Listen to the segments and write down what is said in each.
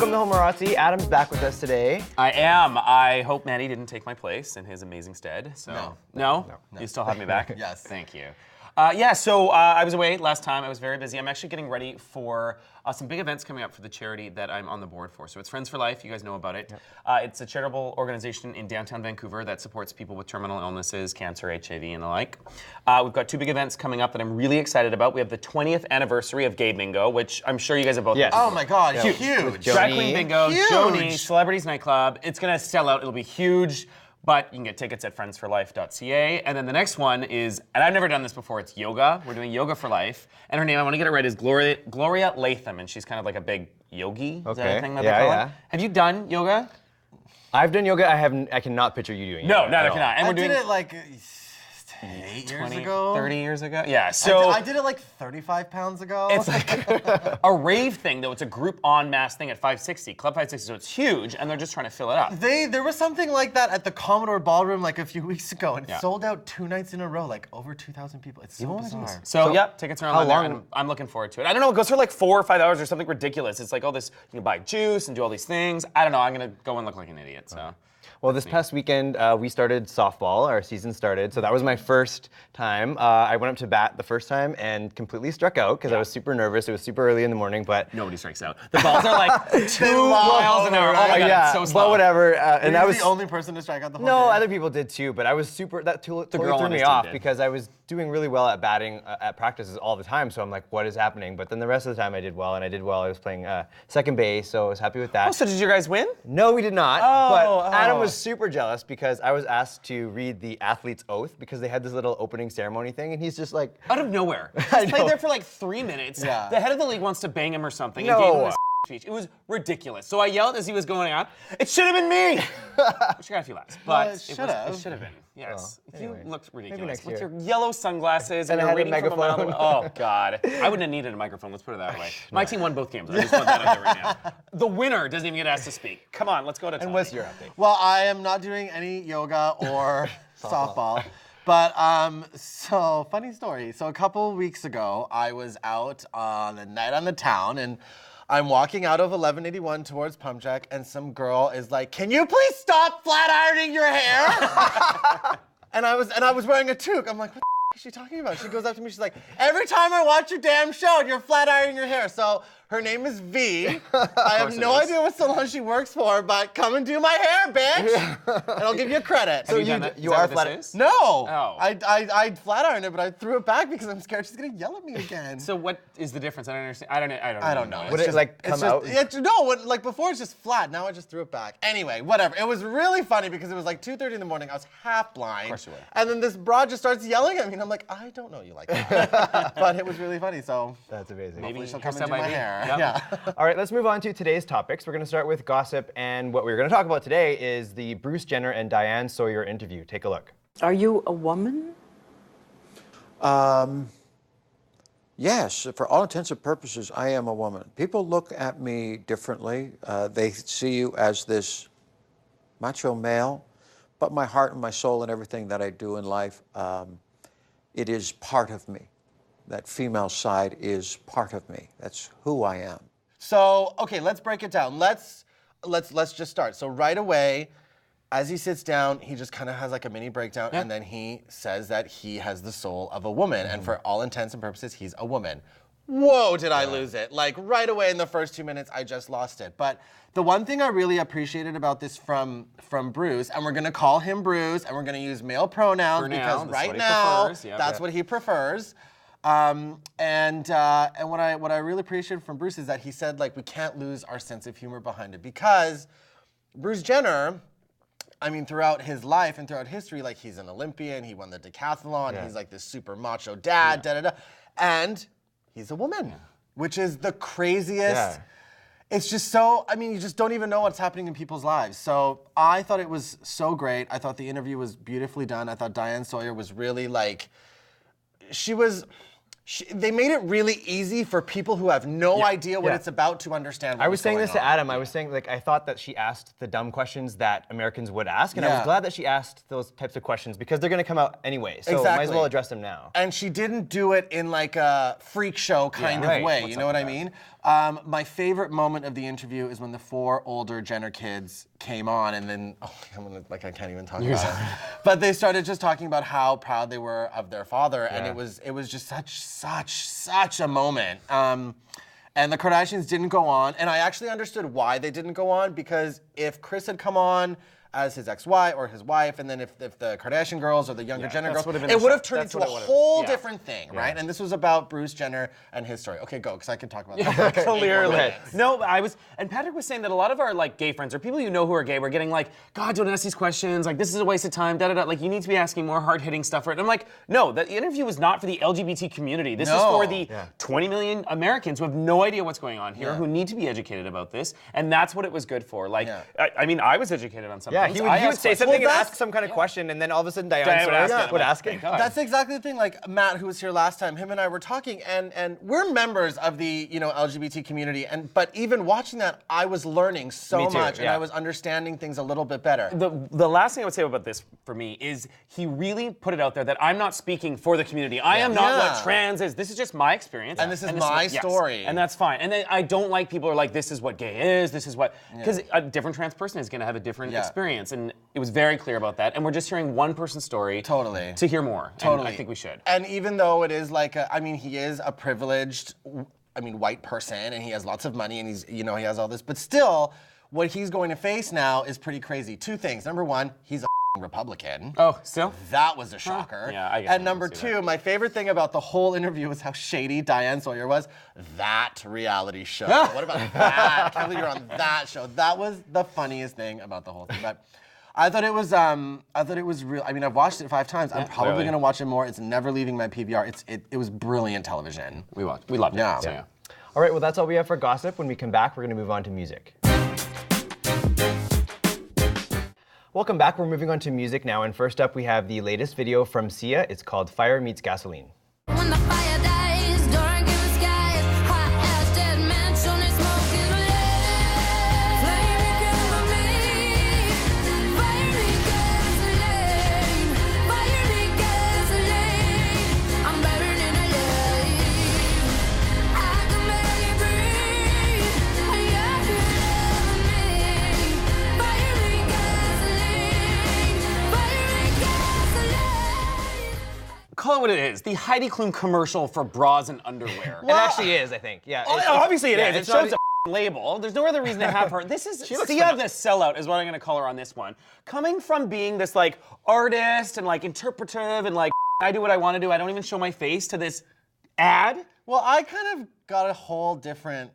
Welcome to Homorazzi. Adam's back with us today. I am. I hope Manny didn't take my place in his amazing stead. So No? You still have me back? Yes. Thank you. I was away last time. I was very busy. I'm actually getting ready for some big events coming up for the charity that I'm on the board for. So it's Friends for Life. You guys know about it. Yep. It's a charitable organization in downtown Vancouver that supports people with terminal illnesses, cancer, HIV, and the like. We've got two big events coming up that I'm really excited about. We have the 20th anniversary of Gay Bingo, which I'm sure you guys have both been to. Oh my God, huge. Drag Queen Bingo, Huge. Joni, Celebrities Nightclub. It's going to sell out. It'll be huge. But you can get tickets at friendsforlife.ca. And then the next one is, and I've never done this before, it's yoga. We're doing Yoga for Life. And her name, I want to get it right, is Gloria Latham. And she's kind of like a big yogi. Is that a thing that they call it? Have you done yoga? I've done yoga. I cannot picture you doing yoga. No, neither can I. And I did it like 8 years ago. 30 years ago? Yeah, so. I did it like 35 pounds ago. It's like a rave thing, though. It's a group en masse thing at 560, Club 560, so it's huge, and they're just trying to fill it up. There was something like that at the Commodore Ballroom like a few weeks ago, and it sold out 2 nights in a row, like over 2,000 people. It's so bizarre. So yeah, tickets are online there, and I'm looking forward to it. I don't know, it goes for like 4 or 5 hours or something ridiculous. It's like all this, you can buy juice and do all these things. I don't know, I'm gonna go and look like an idiot, so. Well, this past weekend, we started softball. Our season started, so that was my first time. I went up to bat the first time and completely struck out because I was super nervous. It was super early in the morning, but nobody strikes out. The balls are like 2 miles an hour. Oh my God, it's so slow. But whatever. And I was the only person to strike out the whole No, game. other people did too, but I was that totally threw me off because I was doing really well at batting at practices all the time. So I'm like, what is happening? But then the rest of the time I did well, and I did well. I was playing second base, so I was happy with that. Oh, so did you guys win? No, we did not. But Adam was super jealous because I was asked to read the athlete's oath because they had this little opening ceremony thing, and he's just like out of nowhere. He's played there for like 3 minutes. Yeah. The head of the league wants to bang him or something. And gave him this speech. It was ridiculous. So I yelled as he was going out, "It should have been me!" Which got a few laughs. But it should have been. Yes. Anyway, you looked ridiculous next with year. your yellow sunglasses and I you're had a reading from a mile megaphone. away. Oh God. I wouldn't have needed a microphone, let's put it that way. My team won both games. I just want that out there right now. The winner doesn't even get asked to speak. Come on, let's go to Tommy. And what's your update? Well, I am not doing any yoga or softball. But, so, funny story. So a couple weeks ago, I was out on a night on the town, and I'm walking out of 1181 towards Pump Jack, and some girl is like, "Can you please stop flat ironing your hair?" and I was wearing a toque. I'm like, what the is she talking about? She goes up to me, she's like, "Every time I watch your damn show, you're flat ironing your hair." So her name is V. I have no idea what salon she works for, but come and do my hair, bitch, and I'll give you credit. So you are flat. No, Oh. I flat ironed it, but I threw it back because I'm scared she's gonna yell at me again. So what is the difference? I don't understand. I don't know. Would it like come out? Like before it's just flat. Now I just threw it back. Anyway, whatever. It was really funny because it was like 2:30 in the morning. I was half blind. Of course you were. And then this broad just starts yelling at me, and I'm like, I don't know you like that. But it was really funny. So That's amazing. maybe she'll come come and do my hair. Yep. Yeah. All right, let's move on to today's topics. We're going to start with gossip, and what we're going to talk about today is the Bruce Jenner and Diane Sawyer interview. Take a look. Are you a woman? Yes, for all intents and purposes, I am a woman. People look at me differently. They see you as this macho male, but my heart and my soul and everything that I do in life, it is part of me. That female side is part of me. That's who I am. So, okay, let's break it down. Let's just start. So right away, as he sits down, he just kind of has like a mini breakdown, and then he says that he has the soul of a woman, and for all intents and purposes, he's a woman. Whoa, did I lose it? Like right away in the first 2 minutes, I just lost it. But the one thing I really appreciated about this from Bruce, and we're gonna call him Bruce, and we're gonna use male pronouns because right now, that's what he prefers. And what I really appreciated from Bruce is that he said, like, we can't lose our sense of humor behind it, because Bruce Jenner, I mean, throughout his life and throughout history, like, he's an Olympian, he won the decathlon, he's like this super macho dad, and he's a woman, which is the craziest. It's just so, I mean, you just don't even know what's happening in people's lives. So I thought it was so great. I thought the interview was beautifully done. I thought Diane Sawyer was really like, they made it really easy for people who have no idea what it's about to understand what I was saying this to on. Adam. I was saying, like, I thought that she asked the dumb questions that Americans would ask, and I was glad that she asked those types of questions because they're going to come out anyway. So might as well address them now. And she didn't do it in like a freak show kind of way. You know what I mean? My favorite moment of the interview is when the 4 older Jenner kids came on, and then I can't even talk about it. But they started just talking about how proud they were of their father, and it was just such a moment. And the Kardashians didn't go on, and I actually understood why they didn't go on, because if Kris had come on as his ex-wife or his wife, and then if the Kardashian girls or the younger Jenner girls, it would have turned into a whole different thing, right? And this was about Bruce Jenner and his story. Okay, go, because I can talk about that. Clearly. No, and Patrick was saying that a lot of our like gay friends or people you know who are gay were getting like, God, don't ask these questions. Like, this is a waste of time. Da da da. Like, you need to be asking more hard-hitting stuff for it. And I'm like, no, the interview was not for the LGBT community. This is for the 20 million Americans who have no idea what's going on here, who need to be educated about this, and that's what it was good for. Like, I mean, I was educated on something. Yeah, he would say something and ask some kind of question, and then all of a sudden Diane would ask it. That's exactly the thing. Like Matt, who was here last time, him and I were talking, and we're members of the LGBT community, but even watching that, I was learning so much, and I was understanding things a little bit better. The last thing I would say about this for me is he really put it out there that I'm not speaking for the community. I am not what trans is. This is just my experience, and this is my story, and that's fine. And then I don't like people who are like, this is what gay is. This is what because a different trans person is going to have a different experience, and it was very clear about that. And we're just hearing one person's story. Totally. To hear more. Totally. And I think we should. And even though it is like, he is a privileged, white person, and he has lots of money, and he has all this, but still, what he's going to face now is pretty crazy. 2 things. Number 1, he's a Republican. Oh, still? That was a shocker. Yeah, I guess. And number 2, my favorite thing about the whole interview was how shady Diane Sawyer was. That reality show. What about that? I can't believe you're on that show. That was the funniest thing about the whole thing. But I thought it was real. I mean, I've watched it 5 times. I'm probably going to watch it more. It's never leaving my PVR. It was brilliant television. We loved it. Yeah. So, yeah. All right, well, that's all we have for gossip. When we come back, we're going to move on to music. Welcome back. We're moving on to music now, and first up we have the latest video from Sia. It's called Fire Meets Gasoline. When the fire dies, dark in the sky, hot as dead man, only smoke is lit. Flame cover me, fire me gasoline, fire me gasoline. I'm burning alive. I can barely breathe. You're loving me. Fire me gasoline, fire me gasoline. Call it what it is. The Heidi Klum commercial for bras and underwear. It actually is, I think. Yeah. Obviously it is. It it's shows not- a label. There's no other reason to have her. This is Sia phenomenal. the sellout is what I'm going to call her on this one. Coming from being this like artist and like interpretive and like I do what I want to do. I don't even show my face to this ad. Well, I kind of got a whole different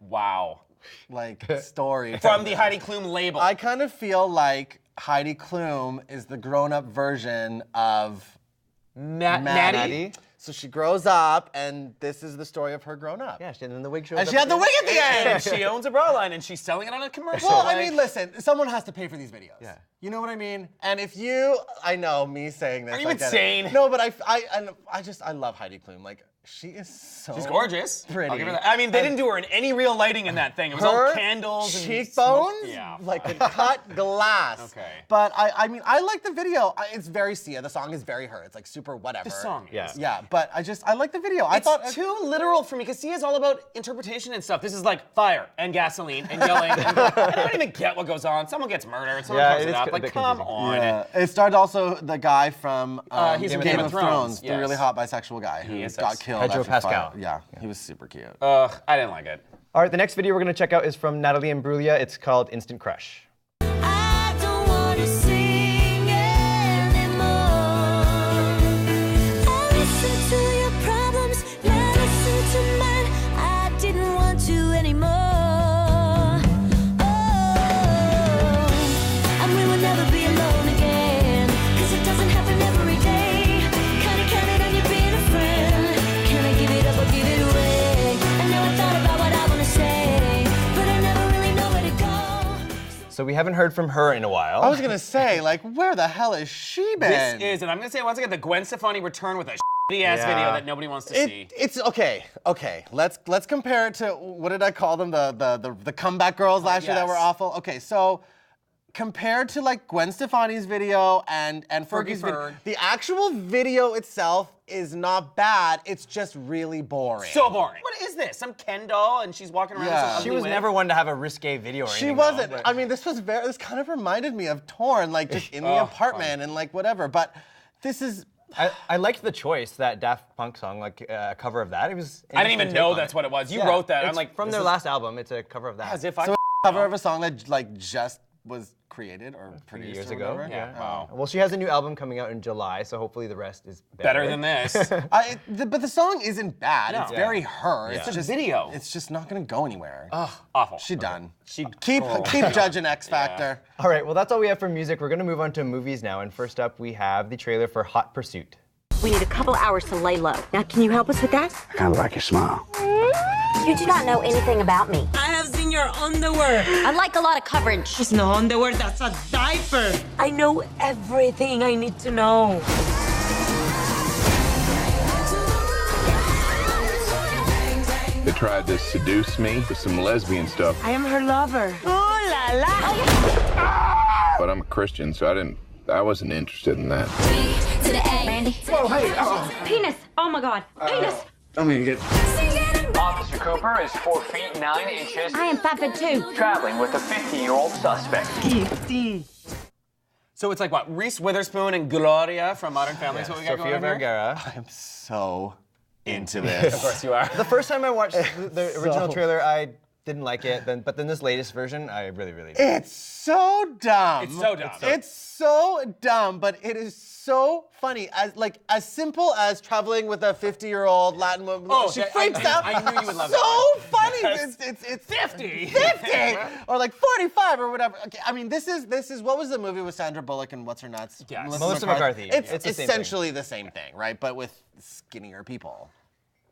story From the Heidi Klum label. I kind of feel like Heidi Klum is the grown-up version of Maddie. So she grows up, and this is the story of her grown up. Yeah, and then the wig shows And up she had the wig at the end! And she owns a bra line and she's selling it on a commercial. Well, like- I mean, listen, someone has to pay for these videos. Yeah. You know what I mean? And if you, I know, me saying this. Are you I get it. insane? No, but I love Heidi Klum. Like, she is so She's gorgeous. pretty. I'll give her that. I mean, they didn't do her in any real lighting in that thing. It was all Her candles and cheekbones, smoke. Yeah. like a cut glass. Okay. But I mean, I like the video. It's very Sia. The song is very her. It's like super whatever. The song is. Yeah. Yeah, but I like the video. I It's thought too literal for me because Sia's all about interpretation and stuff. This is like fire and gasoline and yelling. And I don't even get what goes on. Someone gets murdered. Someone Yeah, comes it it is up. a Like, bit come confusing. on. Yeah. It starred also the guy from he's in Game of Thrones, the yes. really hot bisexual guy who He got is. killed. Pedro after Pascal. fire. Yeah, he was super cute. I didn't like it. All right, the next video we're going to check out is from Natalie Imbruglia. It's called Instant Crush. I don't want to sing anymore. I listen to your problems, now listen to mine. I didn't want to anymore. Oh, and we will never be alone again, 'cause it doesn't happen every day. Kinda counted on you being a friend. Can I give it up or give it away? I know I thought about what I want to say, but I never really know where to go. So we haven't heard from her in a while. I was gonna say, like, where the hell has she been? This is, and I'm going to say once again, the Gwen Stefani return with a shitty-ass Yeah. video that nobody wants to see. It's okay. Okay, let's compare it to what did I call them? The comeback girls last year that were yes. awful. Okay, so compared to like Gwen Stefani's video and Fergie's video, the actual video itself is not bad. It's just really boring. So boring. What is this? Some Ken doll and she's walking around with some ugly She was wig? never one to have a risque video or anything. She wasn't. Though, I mean, this kind of reminded me of Torn, like just in the apartment and like whatever. But this is. I liked the choice, that Daft Punk song, like a cover of that. It was. I didn't even know that's what it was. You wrote that. I'm like, from their last album. It's a cover of that. as if I. So a cover of a song that like just was created or produced years or ago. whatever. Yeah. Wow. Well, she has a new album coming out in July, so hopefully the rest is Better than this. But the song isn't bad. No. It's very her. It's It's a just video. It's just not gonna go anywhere. Awful. She's done. She Keep judging X Factor. All right, well, that's all we have for music. We're going to move on to movies now. And first up, we have the trailer for Hot Pursuit. We need a couple hours to lay low. Now, can you help us with that? I kind of like your smile. You do not know anything about me. I have seen your underwear. I like a lot of coverage. It's no underwear, that's a diaper. I know everything I need to know. They tried to seduce me with some lesbian stuff, I am her lover. Ooh la la. but I'm a Christian, so I wasn't interested in that. Randy. Whoa, hey, Penis. Oh my God. Penis. I'm gonna get. Officer Cooper is 4 feet 9 inches, I am 5'2". traveling with a 50-year-old suspect. So it's like what? Reese Witherspoon and Gloria from Modern Family is what we got Sofia going on here? Vergara. I'm so into this. Of course you are. The first time I watched the original trailer, I didn't like it. But then this latest version, I really, really did. It's so dumb. It's so dumb. It's so dumb, but it is so funny. As simple as traveling with a 50-year-old Latin woman. Oh, she that- freaks out. I knew you would love so that one. funny. Yes. It's 50. 50 or like 45 or whatever. Okay, I mean, this is what was the movie with Sandra Bullock and what's her nuts? Yes. Melissa McCarthy. It's It's the same essentially the same thing, right? But with skinnier people.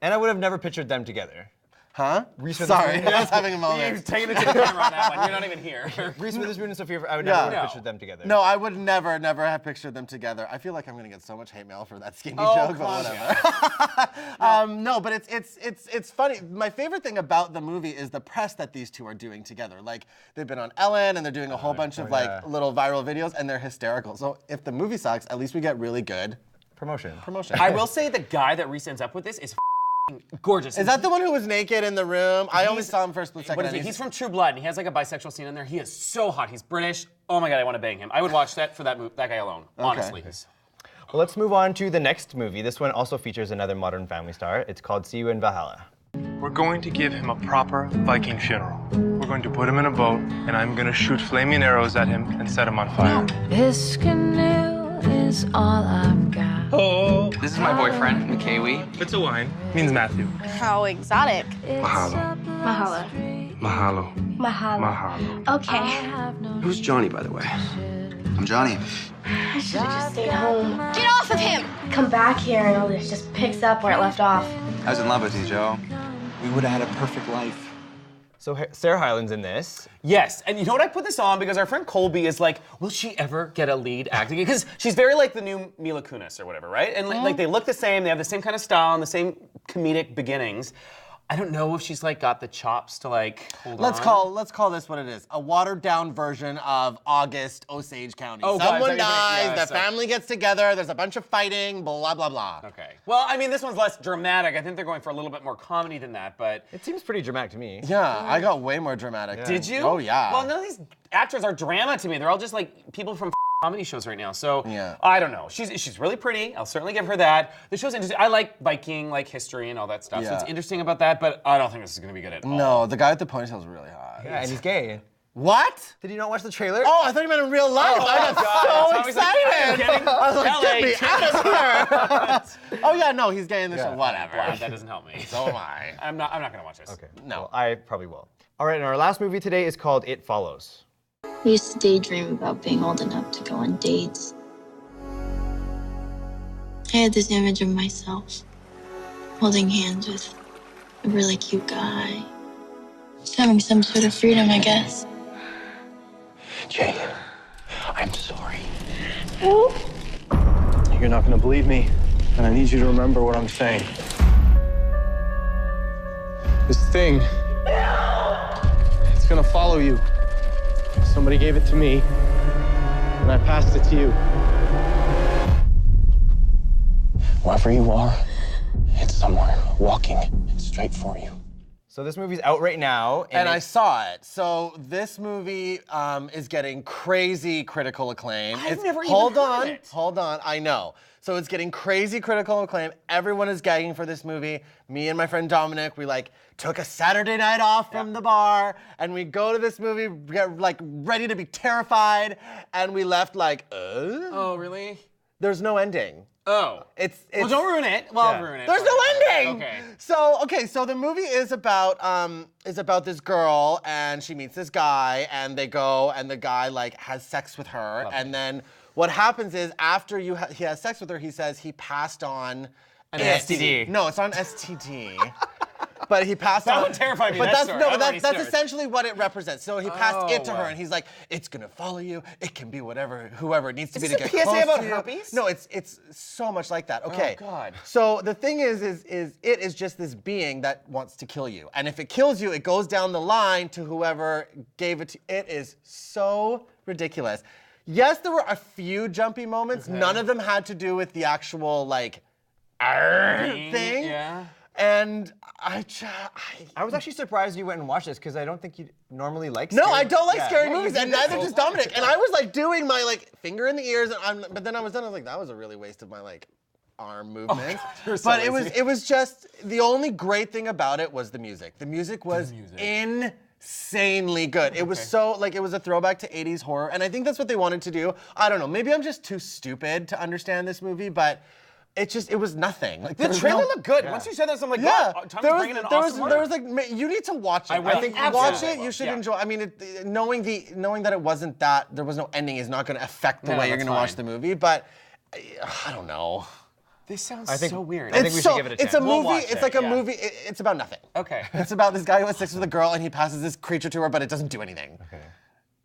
And I would have never pictured them together. Huh? Reese Sorry, Witherspoon. I was having a You're moment. taking it to the camera on that one. You're not even here. Reese Witherspoon and Sophia, I would Yeah. never No. have pictured them together. No, I would never have pictured them together. I feel like I'm gonna get so much hate mail for that skinny Oh, joke, but come whatever. No, but it's funny. My favorite thing about the movie is the press that these two are doing together. Like they've been on Ellen and they're doing a whole bunch of like little viral videos and they're hysterical. So if the movie sucks, at least we get really good Promotion. I will say the guy that Reese ends up with this is gorgeous. Is that the one who was naked in the room? I only saw him for a split second. What is he? He's from True Blood, and he has like a bisexual scene in there. He is so hot. He's British. Oh my God, I want to bang him. I would watch that for that guy alone. Honestly. Well, let's move on to the next movie. This one also features another Modern Family star. It's called See You in Valhalla. We're going to give him a proper Viking funeral. We're going to put him in a boat, and I'm going to shoot flaming arrows at him and set him on fire. This canoe is all I've got. Oh, This is my boyfriend, McKaylee. it's a wine. Means Matthew. How exotic. Mahalo. Mahalo. Mahalo. Mahalo. Mahalo. Okay. Who's Johnny, by the way? I'm Johnny. I should have just stayed home. Get off of him! Come back here and all this just picks up where it left off. I was in love with you, Joe. We would have had a perfect life. So Sarah Hyland's in this. Yes, and you know what? I put this on because our friend Colby is like, will she ever get a lead acting? Because she's very like the new Mila Kunis or whatever, right? And like they look the same, they have the same kind of style and the same comedic beginnings. I don't know if she's like got the chops to like hold Let's on. call this what it is. A watered down version of August Osage County. Oh, God, Someone is that dies, your- yeah, the so- family gets together, there's a bunch of fighting, blah blah blah. Okay. Well, I mean, this one's less dramatic. I think they're going for a little bit more comedy than that, but. It seems pretty dramatic to me. Yeah, I got way more dramatic. Did you? Oh yeah. Well, none of these actors are drama to me. They're all just like people from comedy shows right now. So Yeah. I don't know. She's really pretty. I'll certainly give her that. The show's interesting. I like Viking, like history and all that stuff. So Yeah. it's interesting about that, but I don't think this is gonna be good at all. No, the guy with the ponytail is really hot. Yeah, and he's gay. What? Did you not watch the trailer? Oh, I thought you meant in real life. I got so excited. I was like, get me out of here. Oh yeah, no, he's gay in the show. Whatever. Wow, that doesn't help me. So am I. I'm not gonna watch this. Okay. No. Well, I probably will. All right, and our last movie today is called It Follows. I used to daydream about being old enough to go on dates. I had this image of myself holding hands with a really cute guy. Just having some sort of freedom, I guess. Jay, I'm sorry. You're not gonna believe me, and I need you to remember what I'm saying. This thing, it's gonna follow you. Somebody gave it to me, and I passed it to you. Wherever you are, it's somewhere walking straight for you. So this movie's out right now. And I saw it. So this movie is getting crazy critical acclaim. I've never even heard of it. Hold on, I know. So it's getting crazy critical acclaim. Everyone is gagging for this movie. Me and my friend Dominic, we like took a Saturday night off from the bar and we go to this movie, get like ready to be terrified, and we left like, Oh, really? There's no ending. Oh. It's well, don't ruin it. Well, I'll ruin it. There's no ending. Okay. So the movie is about this girl, and she meets this guy, and they go, and the guy like has sex with her, and then what happens is after he has sex with her, he says he passed on an STD. No, it's not an STD. But he passed on. That would terrify me. But that's that's essentially what it represents. So he passed it to her, wow. and he's like, "It's gonna follow you. It can be whoever it needs to be Is to this get a PSA close about to you." herpes? No, it's so much like that. Okay. Oh God. So the thing is it is just this being that wants to kill you, and if it kills you, it goes down the line to whoever gave it to. It is so ridiculous. Yes, there were a few jumpy moments. Okay. None of them had to do with the actual like thing. Yeah. And I was actually surprised you went and watched this because I don't think you normally like No, scary I don't like scary Yeah, movies, you and did neither so does far. Dominic. And I was like doing my like finger in the ears, and but then I was done. I was like, that was a really waste of my like arm movement. You're so But lazy. it was just the only great thing about it was the music. The music was insanely good. It was so like it was a throwback to 80s horror, and I think that's what they wanted to do. I don't know. Maybe I'm just too stupid to understand this movie, but. It was nothing. Like, The there was trailer no- looked good. Once you said that, I'm like, Yeah, God, Tom's there was bringing an awesome there was like you need to watch it. I will. think Absolutely. watch it. You should enjoy. I mean, knowing that it wasn't that there was no ending is not going to affect the No, way you're that's going to watch fine. the movie. But I don't know. This sounds I think- so weird. I think we should give it a chance. It's a We'll movie. watch It's it, like a yeah. movie. It's about nothing. Okay. It's about this guy who has sex with a girl and he passes this creature to her, but it doesn't do anything. Okay.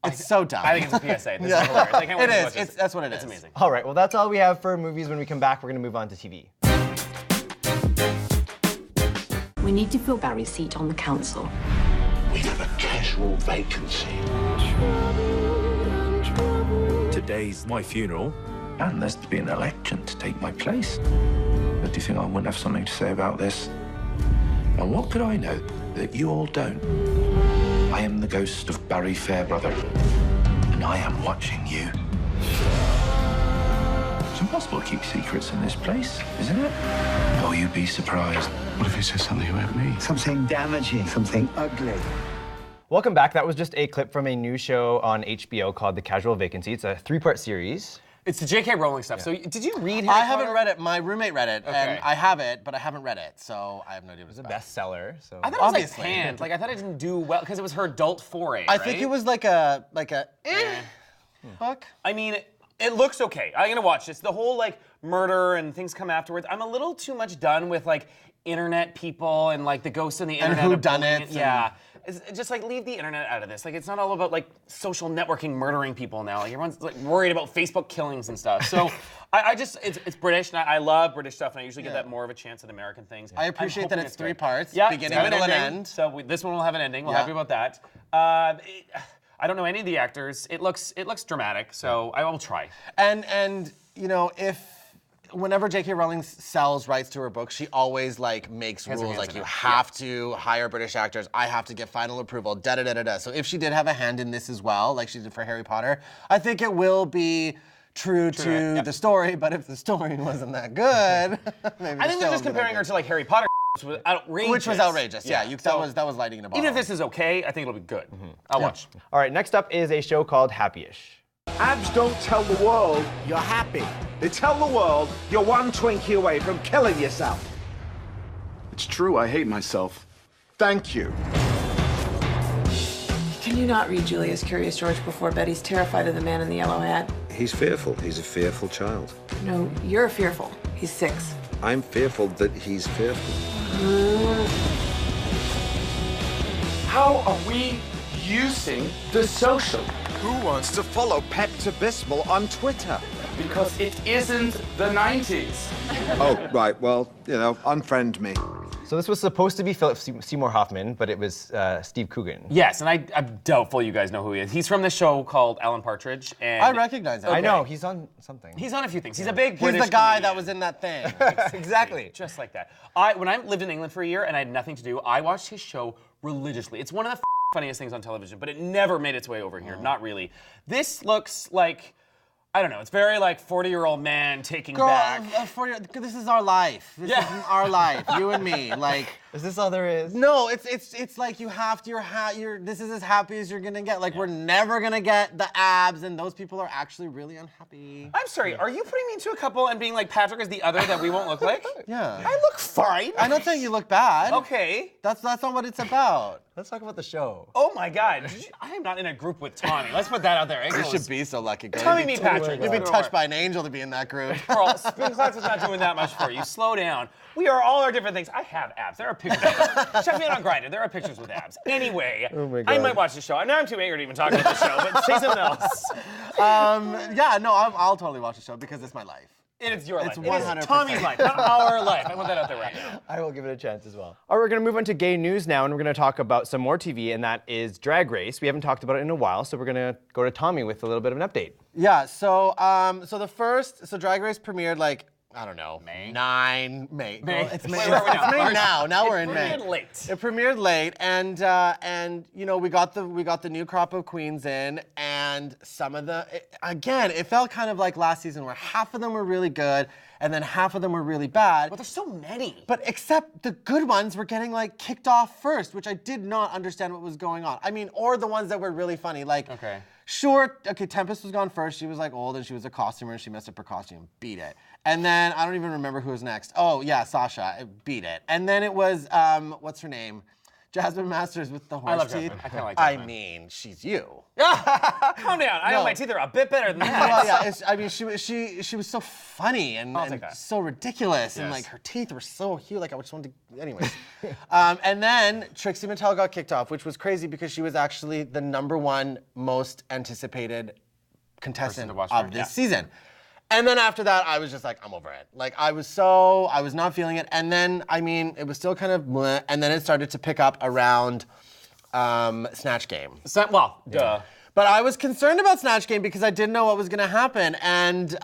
It's so dumb. I think it's a PSA. This is hilarious. I can't wait It to is. watch this. That's what it is. It's amazing. All right, well, that's all we have for movies. When we come back, we're going to move on to TV. We need to fill Barry's seat on the council. We have a casual vacancy. Today's my funeral. And there's to be an election to take my place. But do you think I wouldn't have something to say about this? And what could I know that you all don't? I am the ghost of Barry Fairbrother, and I am watching you. It's impossible to keep secrets in this place, isn't it? Oh, you'd be surprised. What if he says something about me? Something damaging, something ugly. Welcome back. That was just a clip from a new show on HBO called The Casual Vacancy. It's a 3-part series. It's the J.K. Rowling stuff. So did you read Harry I haven't Potter? read it. My roommate read it, and I have it, but I haven't read it, so I have no idea what it's It's a about. bestseller. So I thought it was Obviously. like panned. Like I thought it didn't do well because it was her adult foray. I think it was like a book. I mean, it looks okay. I'm gonna watch this. The whole like murder and things come afterwards. I'm a little too much done with like internet people and like the ghosts in the And internet. whodunits and- Yeah. It's just like leave the internet out of this. Like it's not all about like social networking murdering people now. Like everyone's like worried about Facebook killings and stuff. So I just it's British and I love British stuff and I usually get that more of a chance at American things. I appreciate that hoping it's 3 good. parts, Yeah, beginning, it's got an middle, and ending. end. So this one will have an ending. We're Yeah. happy about that. I don't know any of the actors. It looks dramatic. So I will try. And you know, whenever J.K. Rowling sells rights to her books, she always like makes Has her rules hands like in you it. have to hire British actors. I have to get final approval. Da da da da da. So if she did have a hand in this as well, like she did for Harry Potter, I think it will be true to the story. But if the story wasn't that good, maybe I think they're just comparing her to like Harry Potter, which was outrageous. Which was outrageous. Yeah, So, that was lightning in a bottle. even if this is okay, I think it'll be good. I'll watch. All right, next up is a show called Happyish. Abs don't tell the world you're happy. They tell the world you're one Twinkie away from killing yourself. It's true, I hate myself. Thank you. Can you not read Julius Curious George before bed? He's terrified of the man in the yellow hat. He's fearful. He's a fearful child. No, you're fearful. He's 6. I'm fearful that he's fearful. How are we using the social? Who wants to follow Pepto-Bismol on Twitter? Because it isn't the 90s. Oh, right, well, you know, unfriend me. So this was supposed to be Philip Seymour Hoffman, but it was Steve Coogan. Yes, and I'm doubtful you guys know who he is. He's from this show called Alan Partridge. And I recognize him. I know, he's on something. He's on a few things. He's a big He's British the guy comedian. that was in that thing. Exactly. Just like that. When I lived in England for a year and I had nothing to do, I watched his show religiously. It's one of the funniest things on television, but it never made its way over here. Not really. This looks like, I don't know, it's very like 40-year-old man taking back. This is our life. This is our life, you and me. Like, is this all there is? No, it's like you have to. This is as happy as you're gonna get. Like we're never gonna get the abs, and those people are actually really unhappy. I'm sorry, are you putting me into a couple and being like Patrick is the other that we won't look like? Yeah. I look fine. I'm not saying you look bad. Okay. That's not what it's about. Let's talk about the show. Oh my God, I am not in a group with Tommy. Let's put that out there. You should be so lucky. Tommy, meet Patrick. You'd be touched by an angel to be in that group. Girl, spin class is not doing that much for you. Slow down. We are all our different things. I have abs. There are pictures. Check me out on Grindr. There are pictures with abs. Anyway, I might watch the show. Now I'm too angry to even talk about the show, but say something else. Yeah, no, I'll totally watch the show because it's my life. It's your life. 100%. It is Tommy's life, not our life. I want that out there right now. I will give it a chance as well. All right, we're going to move on to gay news now, and we're going to talk about some more TV, and that is Drag Race. We haven't talked about it in a while, so we're going to go to Tommy with a little bit of an update. Yeah, so Drag Race premiered like, I don't know, May. May. It's May. Where are we now? It's May now. Now we're in May. It premiered late. It premiered late, and you know we got the new crop of queens in, and some of the again it felt kind of like last season where half of them were really good, and then half of them were really bad. But there's so many. But except the good ones were getting like kicked off first, which I did not understand what was going on. I mean, or the ones that were really funny, like. Okay. Sure, okay, Tempest was gone first. She was like old and she was a costumer and she messed up her costume. Beat it. And then, I don't even remember who was next. Oh, yeah, Sasha. Beat it. And then it was, what's her name? Jasmine Masters with the horse I love teeth. Jasmine. I kind of like Jasmine. I mean, she's you. Calm down. I know my teeth are a bit better than that. Well, yeah, I mean, she was so funny and so ridiculous, and like her teeth were so huge. Like I just wanted to, anyways. And then Trixie Mattel got kicked off, which was crazy because she was actually the #1 most anticipated contestant of this season. And then after that, I was just like, I'm over it. Like, I was not feeling it. And then, I mean, it was still kind of bleh, and then it started to pick up around Snatch Game. Duh. But I was concerned about Snatch Game because I didn't know what was going to happen. And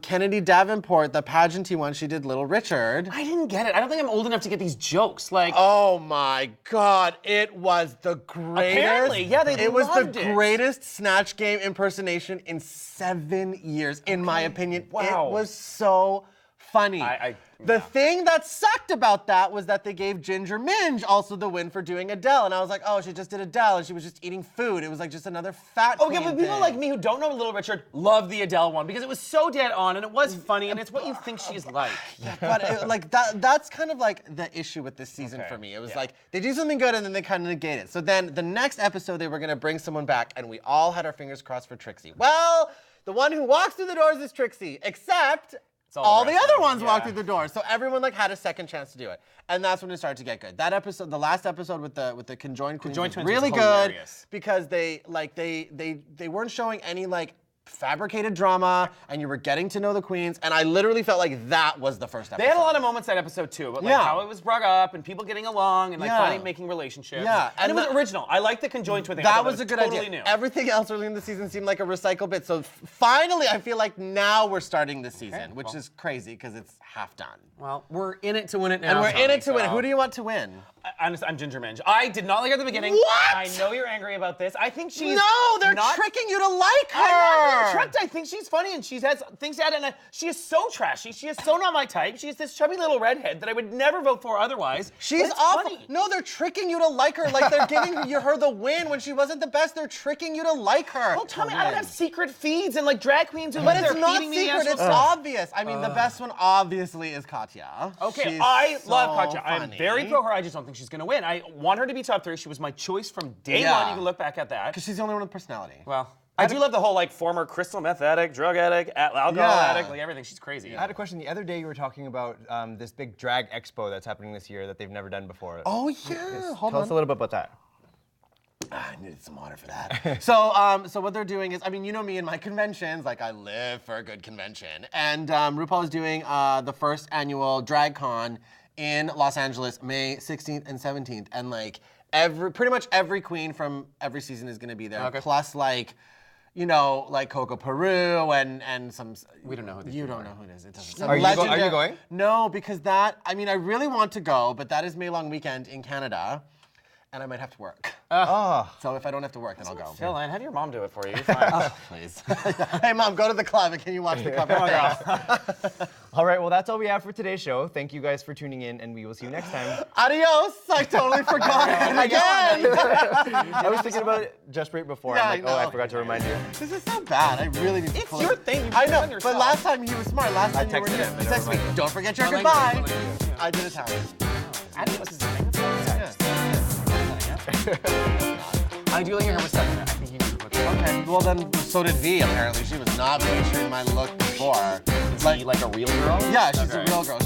Kennedy Davenport, the pageanty one, she did Little Richard. I didn't get it. I don't think I'm old enough to get these jokes. Like, oh my God, it was the greatest. Apparently, yeah, they loved it. It was the greatest Snatch Game impersonation in 7 years, in my opinion. Wow. It was so funny. The thing that sucked about that was that they gave Ginger Minge also the win for doing Adele. And I was like, oh, she just did Adele and she was just eating food. It was like just another fat Okay, queen but people thing. like me who don't know Little Richard love the Adele one because it was so dead on and it was funny and it's what you think she's like. But that's kind of like the issue with this season for me. It was like they do something good and then they kind of negate it. So then the next episode they were going to bring someone back and we all had our fingers crossed for Trixie. Well, the one who walks through the doors is Trixie, except all the other ones walked through the door. So everyone like had a second chance to do it. And that's when it started to get good. That episode, the last episode with the conjoined queens was really good because they weren't showing any like fabricated drama and you were getting to know the queens, and I literally felt like that was the first episode. They had a lot of moments that episode too, but like how it was brought up and people getting along and like finding making relationships. Yeah. And it was original. I like the conjoined twin thing. That was a good totally idea. New. Everything else early in the season seemed like a recycled bit. So finally, I feel like now we're starting the season, which is crazy because it's half done. Well, we're in it to win it now. And we're in it to win. Who do you want to win? I'm Ginger Minge. I did not like her at the beginning. What? I know you're angry about this. I think she's they're tricking you to like her. I'm not tricked. I think she's funny and she has things to add. And she is so trashy. She is so not my type. She's this chubby little redhead that I would never vote for otherwise. She's awful. Funny. No, they're tricking you to like her. Like they're giving her the win when she wasn't the best. They're tricking you to like her. Well, Tommy, I don't have secret feeds and like drag queens who but like it's they're not feeding secret. me. It's obvious. I mean, the best one obviously is Katya. Okay, I love Katya. Funny. I'm very pro her. I just don't think she's gonna win. I want her to be top 3. She was my choice from day one. You can look back at that. Because she's the only one with personality. Well, I do love the whole like former crystal meth addict, drug addict, alcohol addict, like everything. She's crazy. I had a question. The other day you were talking about this big drag expo that's happening this year that they've never done before. Oh yeah. Tell us a little bit about that. I needed some water for that. So what they're doing is, I mean, you know me and my conventions, like I live for a good convention. And RuPaul is doing the first annual Drag Con in Los Angeles, May 16th and 17th. And like pretty much every queen from every season is gonna be there. Okay. Plus like, you know, like Coco Peru and some. We don't know who this is. You don't know who it is. It doesn't. Are you going? No, because I really want to go, but that is May long weekend in Canada, and I might have to work. So if I don't have to work, then I'll go. Phil, and have your mom do it for you. You're fine. Please. Hey, Mom, go to the club and can you watch the cover? All right, well, that's all we have for today's show. Thank you guys for tuning in, and we will see you next time. Adios! I totally forgot it again! I was thinking about it just right before. Yeah, I'm like, I forgot to remind you. This is so bad. I really need to It's your thing. I know, but last time he was smart. Last time you were texted here. him, He and I texted me, reminded him. don't forget your goodbye. I did Italian. Adios is the thing. I do like your hair was stuck in it. I think you need to look at it. Okay, well then, so did V apparently. She was not featuring my look before. Is she like a real girl? Yeah, she's a real girl.